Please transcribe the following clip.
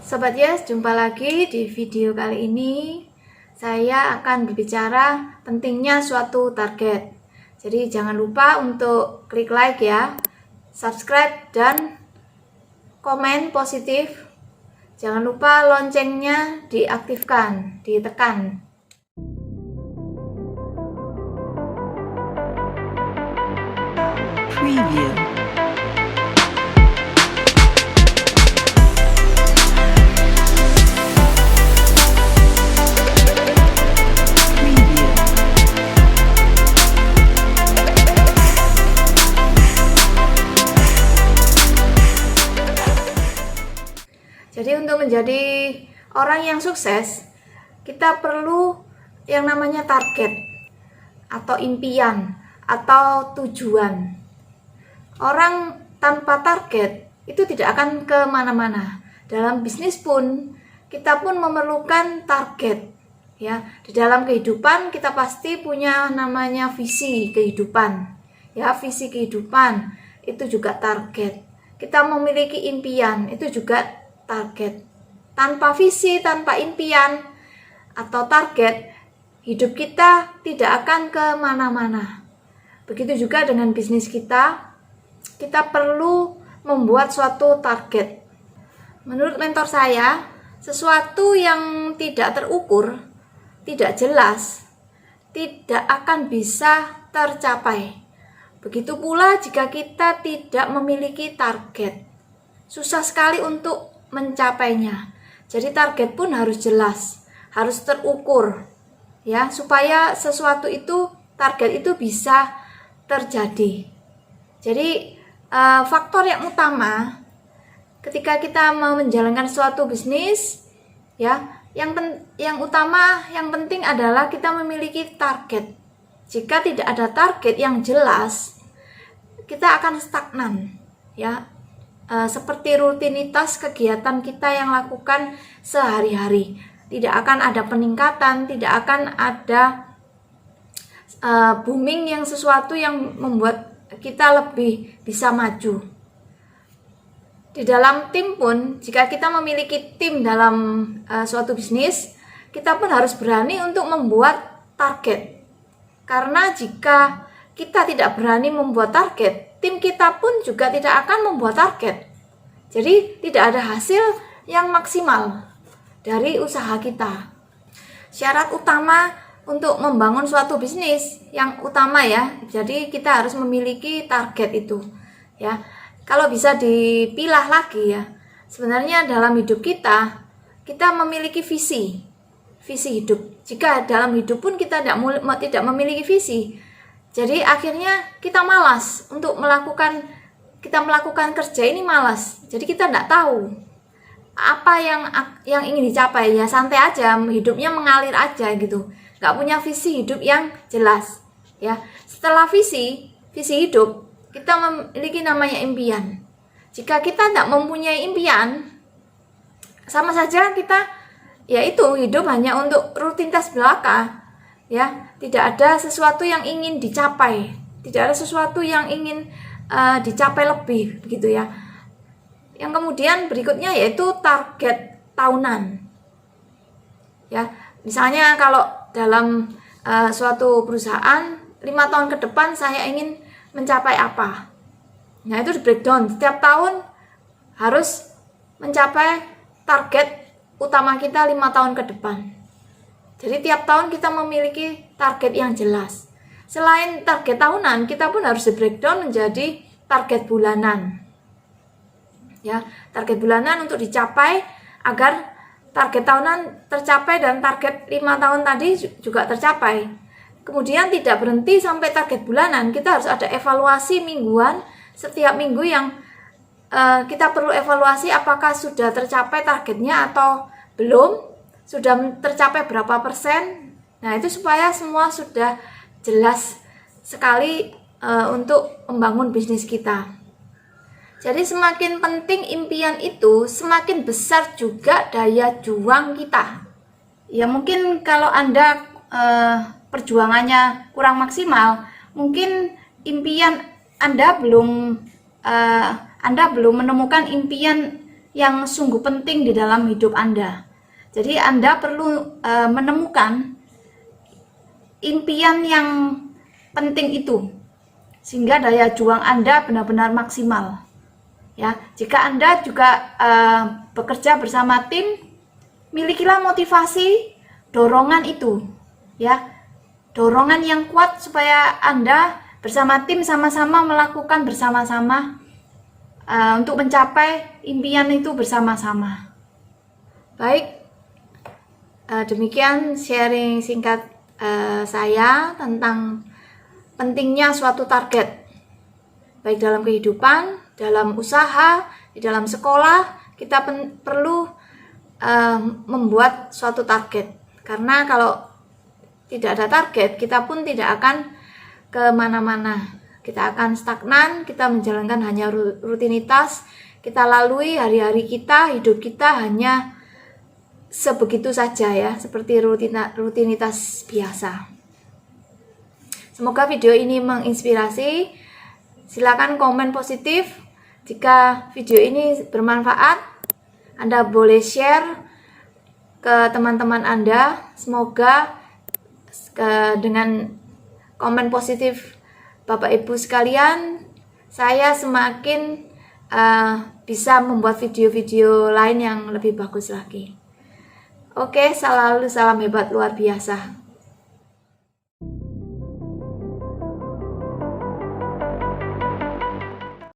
Sobat Yes, jumpa lagi di video kali ini. Saya akan berbicara pentingnya suatu target. Jadi jangan lupa untuk klik like ya, subscribe dan komen positif. Jangan lupa loncengnya diaktifkan, ditekan. Preview. Jadi untuk menjadi orang yang sukses, kita perlu yang namanya target atau impian atau tujuan. Orang tanpa target itu tidak akan kemana-mana. Dalam bisnis pun, kita pun memerlukan target. Ya, di dalam kehidupan kita pasti punya namanya visi kehidupan. Ya, visi kehidupan itu juga target. Kita memiliki impian itu juga target. Tanpa visi, tanpa impian atau target, hidup kita tidak akan kemana-mana. Begitu juga dengan bisnis kita perlu membuat suatu target. Menurut mentor saya, sesuatu yang tidak terukur, tidak jelas, tidak akan bisa tercapai. Begitu pula jika kita tidak memiliki target, susah sekali untuk mencapainya. Jadi target pun harus jelas, harus terukur ya, supaya sesuatu itu, target itu bisa terjadi. Jadi faktor yang utama ketika kita mau menjalankan suatu bisnis ya, yang utama, yang penting adalah kita memiliki target. Jika tidak ada target yang jelas, kita akan stagnan ya. Seperti rutinitas kegiatan kita yang lakukan sehari-hari, tidak akan ada peningkatan, tidak akan ada booming yang sesuatu yang membuat kita lebih bisa maju. Di dalam tim pun, jika kita memiliki tim dalam suatu bisnis, kita pun harus berani untuk membuat target. Karena jika kita tidak berani membuat target, tim kita pun juga tidak akan membuat target. Jadi tidak ada hasil yang maksimal dari usaha kita. Syarat utama untuk membangun suatu bisnis yang utama ya, jadi kita harus memiliki target itu ya. Kalau bisa dipilah lagi ya, sebenarnya dalam hidup kita memiliki visi hidup. Jika dalam hidup pun kita tidak memiliki visi, jadi akhirnya kita malas untuk melakukan kerja ini, malas. Jadi kita tidak tahu apa yang ingin dicapai ya, santai aja, hidupnya mengalir aja gitu. Nggak punya visi hidup yang jelas ya. Setelah visi hidup, kita memiliki namanya impian. Jika kita tidak mempunyai impian, sama saja kita yaitu hidup hanya untuk rutinitas belaka ya, tidak ada sesuatu yang ingin dicapai, tidak ada sesuatu yang ingin dicapai lebih begitu ya. Yang kemudian berikutnya yaitu target tahunan ya. Misalnya kalau dalam suatu perusahaan 5 tahun ke depan saya ingin mencapai apa, nah itu di breakdown, setiap tahun harus mencapai target utama kita 5 tahun ke depan. Jadi tiap tahun kita memiliki target yang jelas. Selain target tahunan, kita pun harus di-breakdown menjadi target bulanan. Ya, target bulanan untuk dicapai agar target tahunan tercapai dan target 5 tahun tadi juga tercapai. Kemudian tidak berhenti sampai target bulanan, kita harus ada evaluasi mingguan. Setiap minggu yang kita perlu evaluasi apakah sudah tercapai targetnya atau belum, sudah tercapai berapa persen. Nah, itu supaya semua sudah jelas sekali untuk membangun bisnis kita. Jadi semakin penting impian itu, semakin besar juga daya juang kita. Ya mungkin kalau Anda perjuangannya kurang maksimal, mungkin impian Anda belum menemukan impian yang sungguh penting di dalam hidup Anda. Jadi Anda perlu menemukan impian yang penting itu, sehingga daya juang Anda benar-benar maksimal. Ya, jika Anda juga bekerja bersama tim, milikilah motivasi, dorongan itu, ya, dorongan yang kuat supaya Anda bersama tim sama-sama melakukan bersama-sama untuk mencapai impian itu bersama-sama. Baik, demikian sharing singkat saya tentang pentingnya suatu target, baik dalam kehidupan, dalam usaha, di dalam sekolah. Kita perlu membuat suatu target, karena kalau tidak ada target, kita pun tidak akan kemana-mana. Kita akan stagnan, kita menjalankan hanya rutinitas, kita lalui hari-hari kita, hidup kita hanya sebegitu saja ya, seperti rutinitas biasa. Semoga video ini menginspirasi. Silakan komen positif. Jika video ini bermanfaat, Anda boleh share ke teman-teman Anda. Semoga dengan komen positif Bapak Ibu sekalian, saya semakin bisa membuat video-video lain yang lebih bagus lagi. Oke, selalu salam hebat luar biasa.